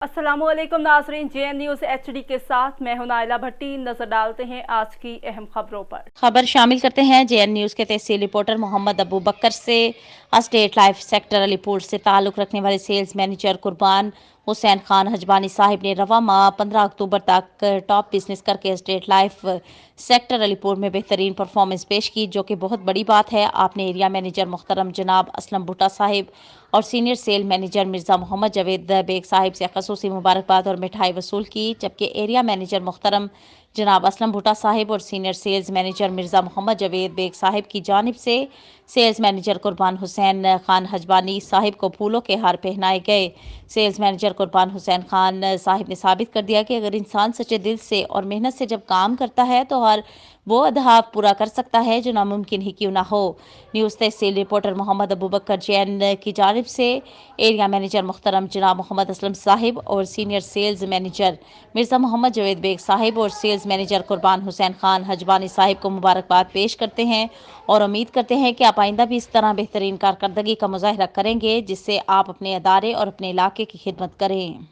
अस्सलाम वालेकुम नाजरीन, JN न्यूज़ HD के साथ मैं हूं नाइला भट्टी। नजर डालते हैं आज की अहम खबरों पर। खबर शामिल करते हैं JN न्यूज़ के तहसील रिपोर्टर मोहम्मद अबू बकर से। स्टेट लाइफ सेक्टर अलीपुर से ताल्लुक़ रखने वाले सेल्स मैनेजर कुर्बान हुसैन खान हजबानी साहिब ने रवा माह 15 अक्टूबर तक टॉप बिजनेस करके स्टेट लाइफ सेक्टर अलीपुर में बेहतरीन परफॉर्मेंस पेश की, जो कि बहुत बड़ी बात है। आपने एरिया मैनेजर मुहतरम जनाब असलम भुट्टा साहिब और senior sale manager Mirza Mohammad Javed Baig साहिब से खसूसी मुबारकबाद और मिठाई वसूल की, जबकि एरिया मैनेजर मुहतरम जनाब असलम भुट्टा साहिब और senior sales manager Mirza Mohammad Javed Baig साहिब की जानिब से सेल्स मैनेजर कुर्बान हुसैन खान हजबानी साहिब को फूलों के हार पहनाए गए। सेल्स मैनेजर कुर्बान हुसैन खान साहिब ने साबित कर दिया कि अगर इंसान सच्चे दिल से और मेहनत से जब काम करता है तो हर वो अहदाफ पूरा कर सकता है जो नामुमकिन ही क्यों ना हो। न्यूज़ तहसील रिपोर्टर मोहम्मद अबू बकर JN की जानिब से एरिया मैनेजर मुहतरम जनाब मोहम्मद असलम साहिब और senior sales manager Mirza Mohammad Javed Baig साहिब और सेल्स मैनेजर कुर्बान हुसैन खान हजबानी साहिब को मुबारकबाद पेश करते हैं और उम्मीद करते हैं कि आप आइंदा भी इस तरह बेहतरीन कारकर्दगी का मुजाहरा करेंगे, जिससे आप अपने अदारे और अपने इलाके की खिदमत करें।